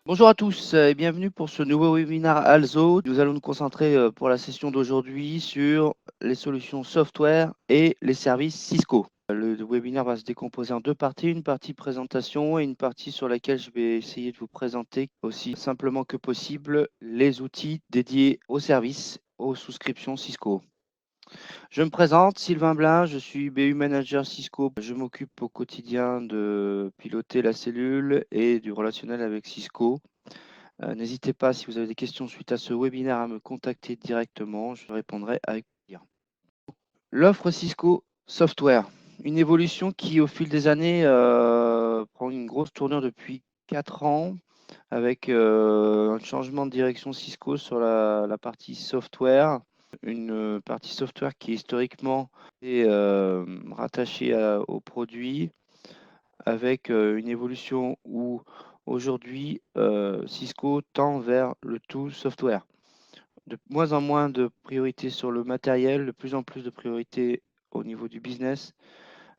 Bonjour à tous et bienvenue pour ce nouveau webinaire ALZO. Nous allons nous concentrer pour la session d'aujourd'hui sur les solutions software et les services Cisco. Le webinaire va se décomposer en deux parties, une partie présentation et une partie sur laquelle je vais essayer de vous présenter aussi simplement que possible les outils dédiés aux services, aux souscriptions Cisco. Je me présente, Sylvain Blin, je suis BU Manager Cisco. Je m'occupe au quotidien de piloter la cellule et du relationnel avec Cisco. N'hésitez pas, si vous avez des questions suite à ce webinaire, à me contacter directement. Je répondrai avec plaisir. L'offre Cisco Software, une évolution qui, au fil des années, prend une grosse tournure depuis 4 ans, avec un changement de direction Cisco sur la partie software. Une partie software qui historiquement est rattachée aux produits, avec une évolution où aujourd'hui Cisco tend vers le tout software. De moins en moins de priorité sur le matériel, de plus en plus de priorité au niveau du business,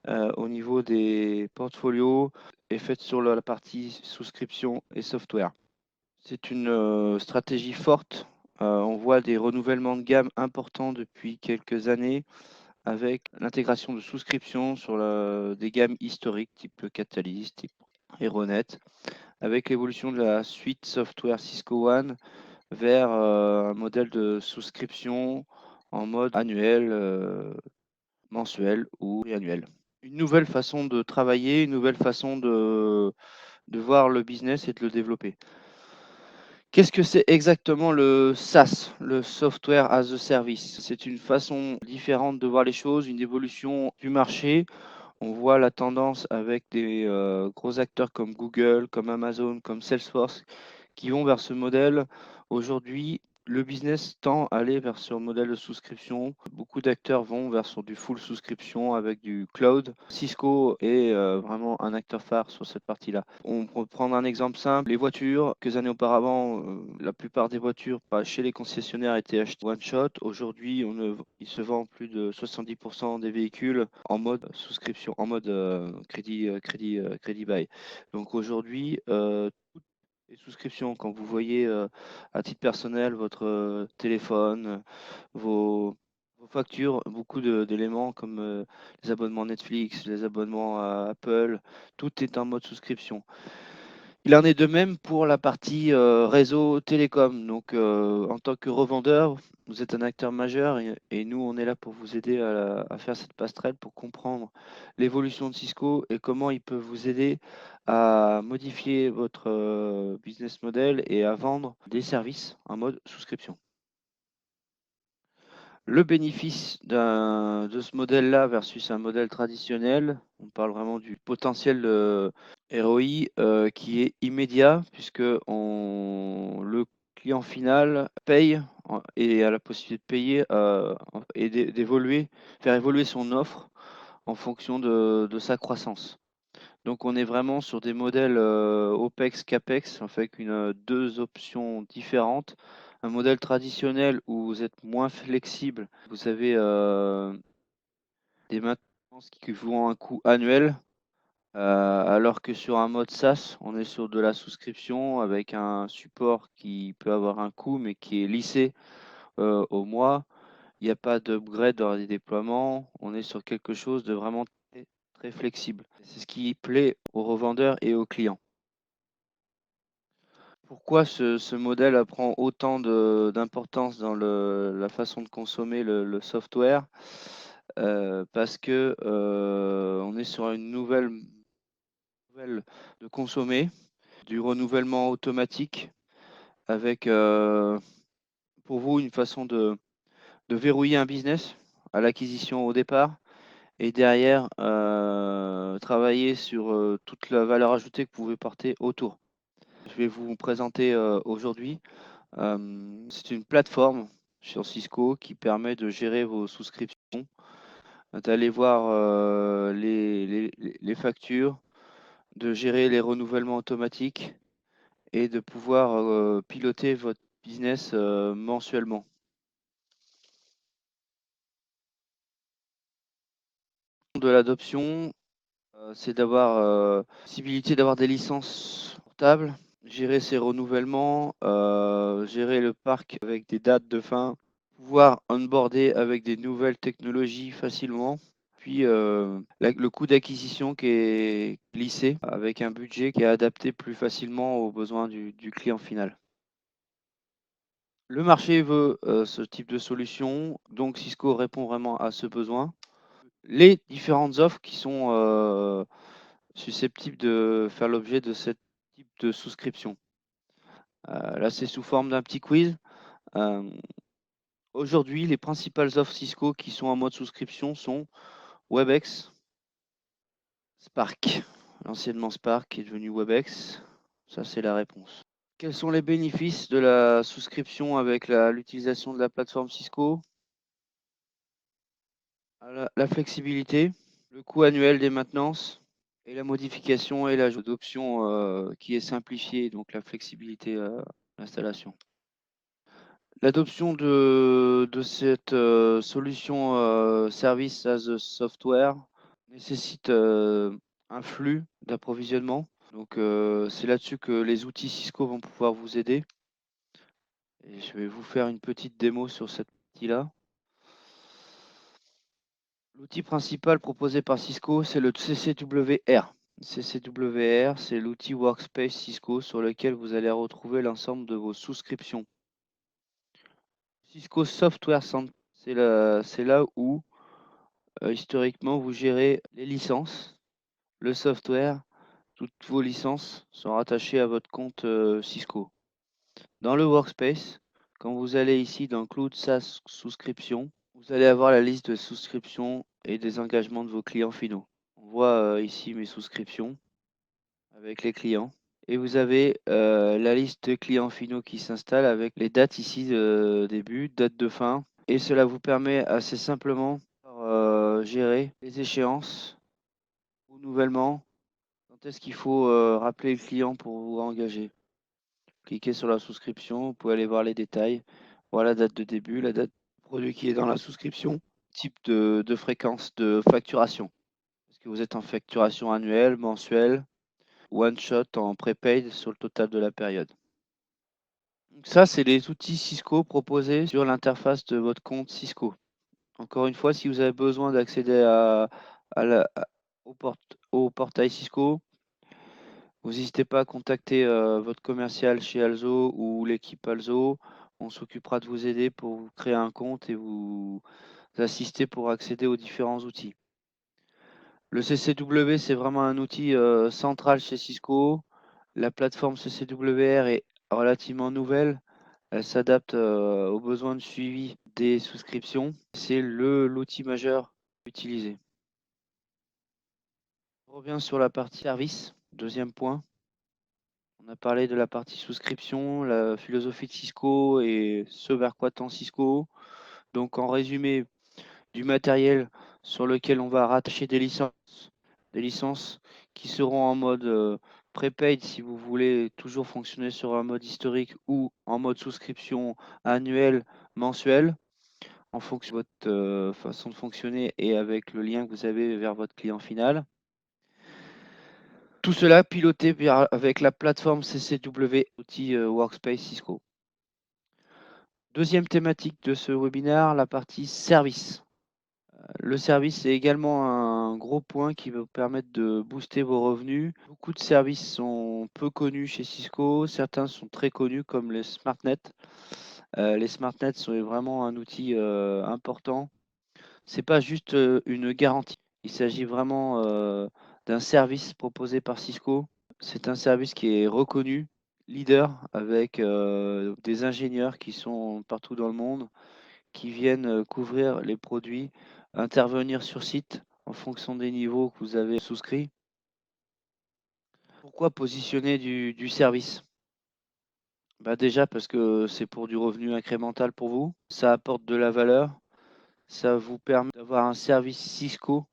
au niveau des portfolios, est faite sur la partie souscription et software. C'est une stratégie forte. On voit des renouvellements de gamme importants depuis quelques années, avec l'intégration de souscriptions sur des gammes historiques type Catalyst, type Aeronet, avec l'évolution de la suite software Cisco One vers un modèle de souscription en mode annuel, mensuel ou annuel. Une nouvelle façon de travailler, une nouvelle façon de voir le business et de le développer. Qu'est-ce que c'est exactement le SaaS, le Software as a Service? C'est une façon différente de voir les choses, une évolution du marché. On voit la tendance avec des gros acteurs comme Google, comme Amazon, comme Salesforce, qui vont vers ce modèle. Aujourd'hui, le business tend à aller vers ce modèle de souscription. Beaucoup d'acteurs vont vers sur du full souscription avec du cloud. Cisco est vraiment un acteur phare sur cette partie-là. On peut prendre un exemple simple. Les voitures, quelques années auparavant, la plupart des voitures chez les concessionnaires étaient achetées one shot. Aujourd'hui, il se vend plus de 70% des véhicules en mode souscription, en mode crédit buy. Donc aujourd'hui, les souscriptions, quand vous voyez à titre personnel votre téléphone, vos factures, beaucoup d'éléments comme les abonnements Netflix, les abonnements à Apple, tout est en mode souscription. Il en est de même pour la partie réseau télécom. Donc, en tant que revendeur, vous êtes un acteur majeur et nous, on est là pour vous aider à faire cette passerelle pour comprendre l'évolution de Cisco et comment il peut vous aider à modifier votre business model et à vendre des services en mode souscription. Le bénéfice de ce modèle-là versus un modèle traditionnel, on parle vraiment du potentiel ROI qui est immédiat puisque le client final paye et a la possibilité de payer et d'évoluer, faire évoluer son offre en fonction de sa croissance. Donc on est vraiment sur des modèles OPEX, CAPEX, avec deux options différentes. Un modèle traditionnel où vous êtes moins flexible, vous avez des maintenances qui vous ont un coût annuel, alors que sur un mode SaaS, on est sur de la souscription avec un support qui peut avoir un coût mais qui est lissé au mois. Il n'y a pas d'upgrade dans les déploiements, on est sur quelque chose de vraiment très, très flexible. C'est ce qui plaît aux revendeurs et aux clients. Pourquoi ce modèle prend autant d'importance dans la façon de consommer le software? Parce que on est sur une nouvelle de consommer, du renouvellement automatique avec pour vous une façon de verrouiller un business à l'acquisition au départ et derrière travailler sur toute la valeur ajoutée que vous pouvez porter autour. Je vais vous présenter aujourd'hui. C'est une plateforme sur Cisco qui permet de gérer vos souscriptions, d'aller voir les factures, de gérer les renouvellements automatiques et de pouvoir piloter votre business mensuellement. De l'adoption, c'est d'avoir possibilité d'avoir des licences portables, gérer ses renouvellements, gérer le parc avec des dates de fin, pouvoir onboarder avec des nouvelles technologies facilement. Puis le coût d'acquisition qui est lissé avec un budget qui est adapté plus facilement aux besoins du client final. Le marché veut ce type de solution, donc Cisco répond vraiment à ce besoin. Les différentes offres qui sont susceptibles de faire l'objet de ce type de souscription. Là, c'est sous forme d'un petit quiz. Aujourd'hui, les principales offres Cisco qui sont en mode souscription sont Webex, Spark, l'anciennement Spark qui est devenu Webex. Ça, c'est la réponse. Quels sont les bénéfices de la souscription avec l'utilisation de la plateforme Cisco? La flexibilité, le coût annuel des maintenances et la modification et l'ajout d'options qui est simplifiée, donc la flexibilité d'installation. L'adoption de cette solution Service as a Software nécessite un flux d'approvisionnement. Donc c'est là-dessus que les outils Cisco vont pouvoir vous aider. Et je vais vous faire une petite démo sur cet outil-là. L'outil principal proposé par Cisco, c'est le CCWR. CCWR, c'est l'outil Workspace Cisco sur lequel vous allez retrouver l'ensemble de vos souscriptions. Cisco Software Center, c'est là où historiquement vous gérez les licences, le software, toutes vos licences sont rattachées à votre compte Cisco. Dans le Workspace, quand vous allez ici dans Cloud SaaS Souscription, vous allez avoir la liste de souscriptions et des engagements de vos clients finaux. On voit ici mes souscriptions avec les clients. Et vous avez la liste de clients finaux qui s'installe avec les dates ici de début, date de fin. Et cela vous permet assez simplement de gérer les échéances, renouvellement, quand est-ce qu'il faut rappeler le client pour vous engager. Cliquez sur la souscription, vous pouvez aller voir les détails. Voilà la date de début, la date du produit qui est dans la souscription, type de fréquence de facturation. Est-ce que vous êtes en facturation annuelle, mensuelle, one shot en prepaid sur le total de la période? Donc ça, c'est les outils Cisco proposés sur l'interface de votre compte Cisco. Encore une fois, si vous avez besoin d'accéder au portail Cisco, vous n'hésitez pas à contacter votre commercial chez Alzo ou l'équipe Alzo. On s'occupera de vous aider pour vous créer un compte et vous assister pour accéder aux différents outils. Le CCW, c'est vraiment un outil central chez Cisco. La plateforme CCWR est relativement nouvelle. Elle s'adapte aux besoins de suivi des souscriptions. C'est l'outil majeur utilisé. On revient sur la partie service. Deuxième point. On a parlé de la partie souscription, la philosophie de Cisco et ce vers quoi tend Cisco. Donc en résumé, du matériel sur lequel on va rattacher des licences qui seront en mode prepaid si vous voulez toujours fonctionner sur un mode historique ou en mode souscription annuelle, mensuelle, en fonction de votre façon de fonctionner et avec le lien que vous avez vers votre client final. Tout cela piloté avec la plateforme CCW, outil Workspace Cisco. Deuxième thématique de ce webinaire, la partie service. Le service est également un gros point qui va vous permettre de booster vos revenus. Beaucoup de services sont peu connus chez Cisco, certains sont très connus comme les SmartNet. Les SmartNet sont vraiment un outil important. C'est pas juste une garantie, il s'agit vraiment d'un service proposé par Cisco. C'est un service qui est reconnu, leader, avec des ingénieurs qui sont partout dans le monde, qui viennent couvrir les produits, intervenir sur site en fonction des niveaux que vous avez souscrits. Pourquoi positionner du service? Bah déjà parce que c'est pour du revenu incrémental pour vous, ça apporte de la valeur, ça vous permet d'avoir un service Cisco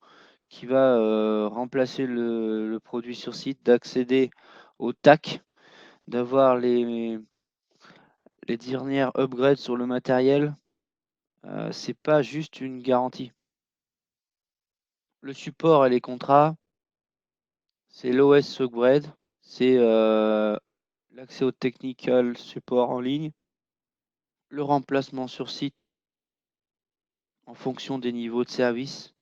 qui va remplacer le produit sur site, d'accéder au TAC, d'avoir les dernières upgrades sur le matériel. C'est pas juste une garantie. Le support et les contrats, c'est l'OS upgrade, c'est l'accès au technical support en ligne, le remplacement sur site en fonction des niveaux de service,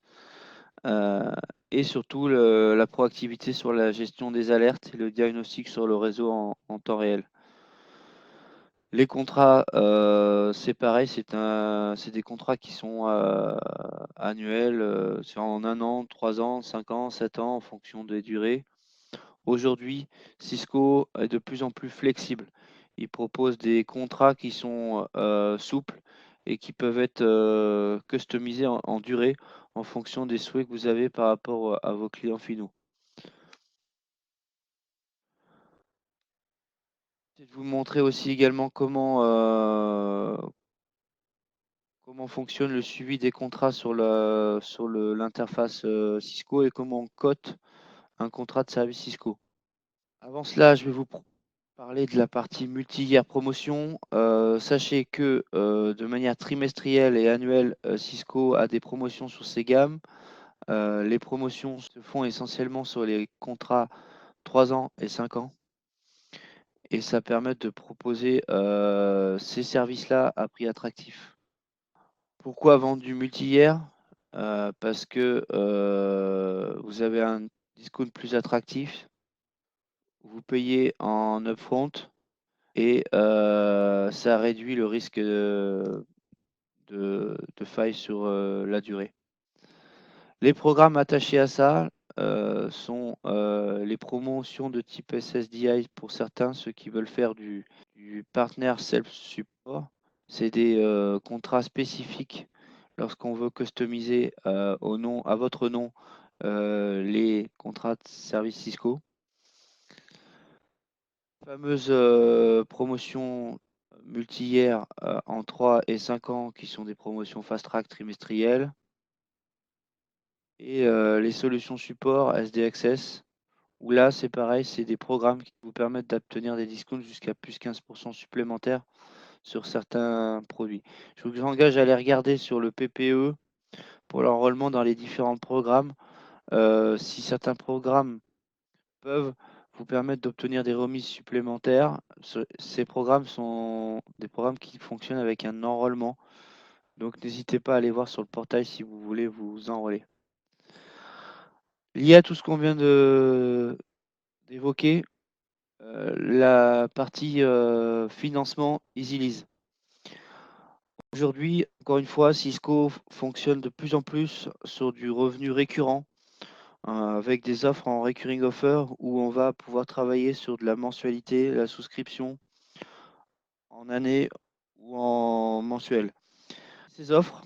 et surtout la proactivité sur la gestion des alertes et le diagnostic sur le réseau en temps réel. Les contrats, c'est pareil, c'est des contrats qui sont annuels, c'est en 1 an, 3 ans, 5 ans, 7 ans, en fonction des durées. Aujourd'hui, Cisco est de plus en plus flexible. Il propose des contrats qui sont souples et qui peuvent être customisés en durée en fonction des souhaits que vous avez par rapport à vos clients finaux. Je vais vous montrer aussi également comment fonctionne le suivi des contrats sur l'interface Cisco et comment on cote un contrat de service Cisco. Avant cela, je vais vous parler de la partie multi-year promotion. Sachez que de manière trimestrielle et annuelle, Cisco a des promotions sur ses gammes. Les promotions se font essentiellement sur les contrats 3 ans et 5 ans. Et ça permet de proposer ces services-là à prix attractif. Pourquoi vendre du multi-year? Parce que vous avez un discount plus attractif. Vous payez en upfront et ça réduit le risque de faille sur la durée. Les programmes attachés à ça sont les promotions de type SSDI pour certains, ceux qui veulent faire du partner self-support. C'est des contrats spécifiques lorsqu'on veut customiser à votre nom les contrats de service Cisco. Fameuse promotion multi-year en 3 et 5 ans qui sont des promotions fast-track trimestrielles. Et les solutions support SD Access, où là c'est pareil, c'est des programmes qui vous permettent d'obtenir des discounts jusqu'à plus 15% supplémentaires sur certains produits. Je vous engage à aller regarder sur le PPE pour l'enrôlement dans les différents programmes. Si certains programmes peuvent vous permettre d'obtenir des remises supplémentaires, ces programmes sont des programmes qui fonctionnent avec un enrôlement. Donc n'hésitez pas à aller voir sur le portail si vous voulez vous enrôler. Lié à tout ce qu'on vient d'évoquer, la partie financement EasyLease. Aujourd'hui, encore une fois, Cisco fonctionne de plus en plus sur du revenu récurrent, avec des offres en recurring offer où on va pouvoir travailler sur de la mensualité, la souscription en année ou en mensuel. Ces offres,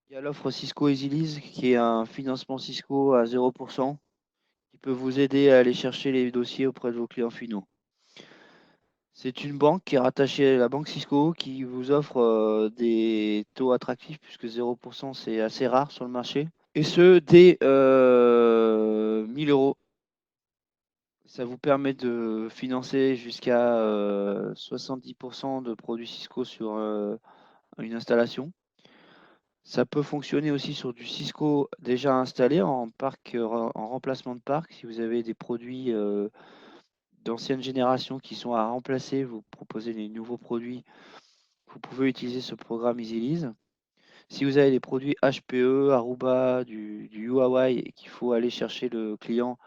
il y a l'offre Cisco EasyLease qui est un financement Cisco à 0% qui peut vous aider à aller chercher les dossiers auprès de vos clients finaux. C'est une banque qui est rattachée à la banque Cisco qui vous offre des taux attractifs puisque 0% c'est assez rare sur le marché. Et ce, dès 1000 euros. Ça vous permet de financer jusqu'à 70% de produits Cisco sur une installation. Ça peut fonctionner aussi sur du Cisco déjà installé en remplacement de parc. Si vous avez des produits d'ancienne génération qui sont à remplacer, vous proposez des nouveaux produits, vous pouvez utiliser ce programme EasyLease. Si vous avez des produits HPE, Aruba, du Huawei et qu'il faut aller chercher le client,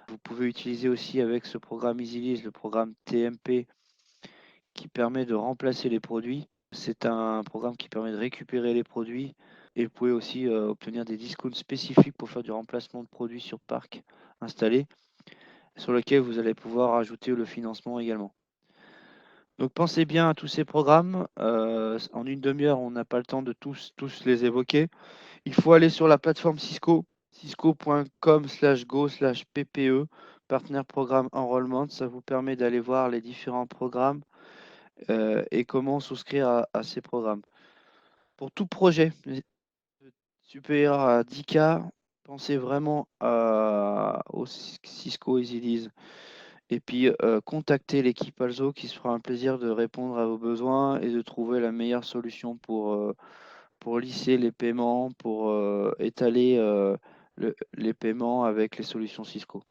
vous pouvez utiliser aussi avec ce programme EasyLease le programme TMP qui permet de remplacer les produits. C'est un programme qui permet de récupérer les produits et vous pouvez aussi obtenir des discounts spécifiques pour faire du remplacement de produits sur parc installé, sur lequel vous allez pouvoir ajouter le financement également. Donc pensez bien à tous ces programmes. En une demi-heure, on n'a pas le temps de tous les évoquer. Il faut aller sur la plateforme Cisco, cisco.com/go/ppe, partenaire programme enrollment. Ça vous permet d'aller voir les différents programmes et comment souscrire à ces programmes. Pour tout projet supérieur à 10K, pensez vraiment au Cisco EasyLease. Et puis, contactez l'équipe Alzo qui se fera un plaisir de répondre à vos besoins et de trouver la meilleure solution pour lisser les paiements, pour étaler les paiements avec les solutions Cisco.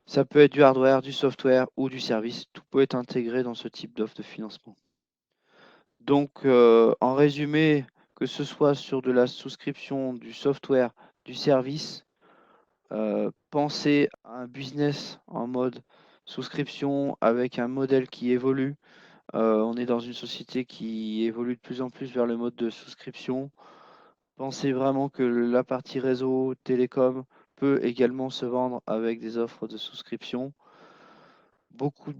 Ça peut être du hardware, du software ou du service. Tout peut être intégré dans ce type d'offre de financement. Donc, en résumé, que ce soit sur de la souscription, du software, du service, pensez à un business en mode souscription avec un modèle qui évolue. On est dans une société qui évolue de plus en plus vers le mode de souscription. Pensez vraiment que la partie réseau, télécom peut également se vendre avec des offres de souscription. Beaucoup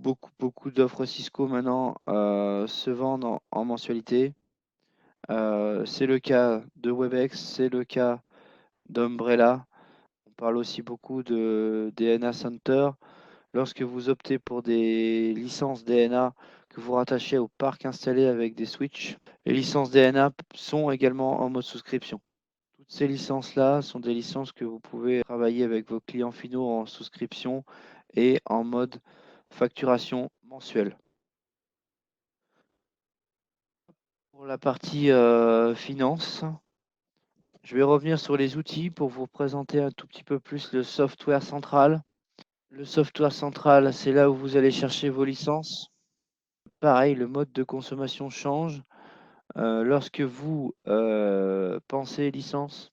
d'offres Cisco maintenant se vendent en mensualité. C'est le cas de Webex, c'est le cas d'Umbrella. On parle aussi beaucoup de DNA Center. Lorsque vous optez pour des licences DNA que vous rattachez au parc installé avec des switches, les licences DNA sont également en mode souscription. Toutes ces licences-là sont des licences que vous pouvez travailler avec vos clients finaux en souscription et en mode facturation mensuelle. Pour la partie finance, je vais revenir sur les outils pour vous présenter un tout petit peu plus le software central. Le software central, c'est là où vous allez chercher vos licences. Pareil, le mode de consommation change. Lorsque vous pensez licence,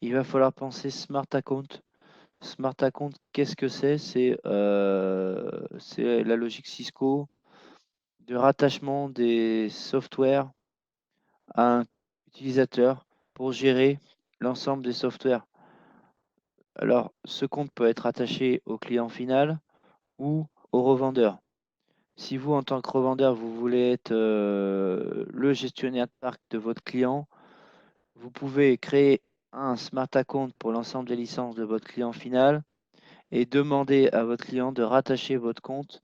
il va falloir penser Smart Account. Smart Account, qu'est-ce que c'est? C'est la logique Cisco de rattachement des softwares à un utilisateur pour gérer l'ensemble des softwares. Alors, ce compte peut être attaché au client final ou au revendeur. Si vous, en tant que revendeur, vous voulez être le gestionnaire de parc de votre client, vous pouvez créer un Smart Account pour l'ensemble des licences de votre client final et demander à votre client de rattacher votre compte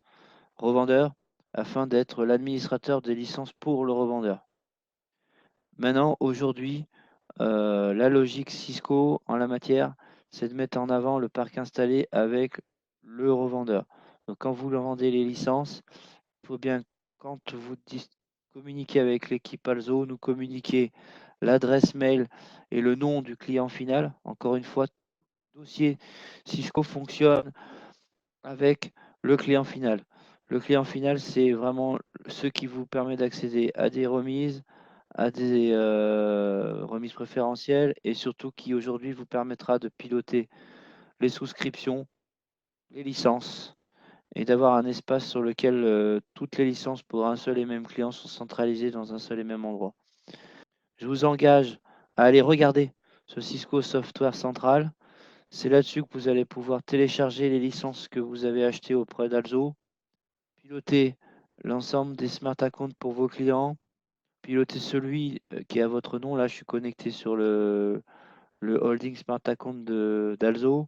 revendeur afin d'être l'administrateur des licences pour le revendeur. Maintenant, aujourd'hui, la logique Cisco en la matière, c'est de mettre en avant le parc installé avec le revendeur. Donc quand vous leur vendez les licences, il faut bien, quand vous communiquez avec l'équipe Alzo, nous communiquer l'adresse mail et le nom du client final. Encore une fois, le dossier Cisco fonctionne avec le client final. Le client final, c'est vraiment ce qui vous permet d'accéder à des remises, à des remises préférentielles et surtout qui aujourd'hui vous permettra de piloter les souscriptions, les licences et d'avoir un espace sur lequel toutes les licences pour un seul et même client sont centralisées dans un seul et même endroit. Je vous engage à aller regarder ce Cisco Software Central. C'est là-dessus que vous allez pouvoir télécharger les licences que vous avez achetées auprès d'Alzo, piloter l'ensemble des smart accounts pour vos clients, piloter celui qui est à votre nom. Là, je suis connecté sur le holding smart account d'Alzo.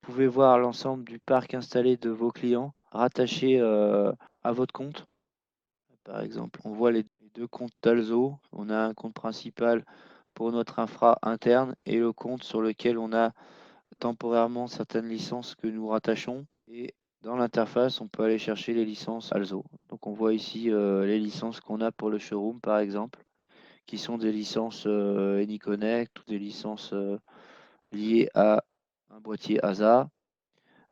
Vous pouvez voir l'ensemble du parc installé de vos clients rattachés à votre compte. Par exemple, on voit les deux comptes d'Alzo. On a un compte principal pour notre infra interne et le compte sur lequel on a temporairement certaines licences que nous rattachons. Et dans l'interface, on peut aller chercher les licences Alzo. Donc on voit ici les licences qu'on a pour le showroom, par exemple, qui sont des licences AnyConnect ou des licences liées à un boîtier ASA,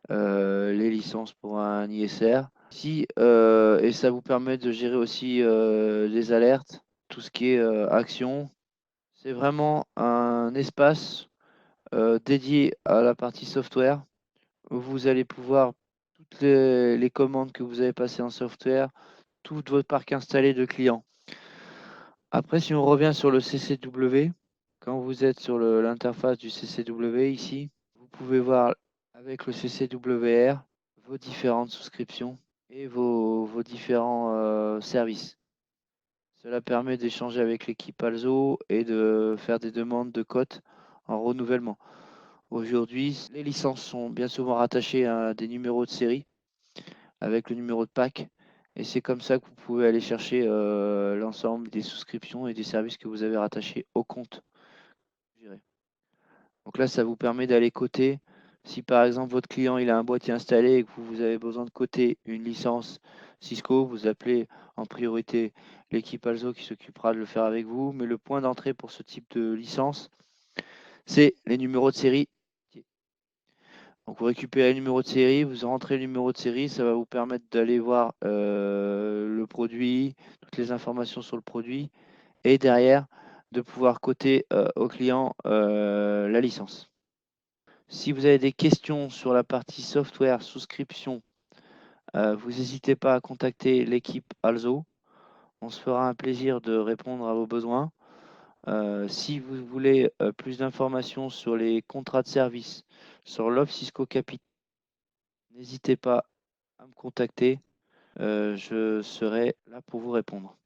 les licences pour un ISR. Et ça vous permet de gérer aussi les alertes, tout ce qui est action. C'est vraiment un espace dédié à la partie software où vous allez pouvoir toutes les commandes que vous avez passées en software, tout votre parc installé de clients. Après, si on revient sur le CCW, quand vous êtes sur l'interface du CCW ici, vous pouvez voir avec le CCWR vos différentes souscriptions et vos différents services. Cela permet d'échanger avec l'équipe Alzo et de faire des demandes de cotes en renouvellement. Aujourd'hui, les licences sont bien souvent rattachées à des numéros de série avec le numéro de pack. Et c'est comme ça que vous pouvez aller chercher l'ensemble des souscriptions et des services que vous avez rattachés au compte. Donc là, ça vous permet d'aller coter. Si par exemple votre client il a un boîtier installé et que vous avez besoin de coter une licence Cisco, vous appelez en priorité l'équipe Alzo qui s'occupera de le faire avec vous. Mais le point d'entrée pour ce type de licence, c'est les numéros de série. Donc vous récupérez le numéro de série, vous rentrez le numéro de série, ça va vous permettre d'aller voir le produit, toutes les informations sur le produit, et derrière de pouvoir coter au client la licence. Si vous avez des questions sur la partie software, souscription, vous n'hésitez pas à contacter l'équipe Also. On se fera un plaisir de répondre à vos besoins. Si vous voulez plus d'informations sur les contrats de service, sur l'offre Cisco Capital, n'hésitez pas à me contacter. Je serai là pour vous répondre.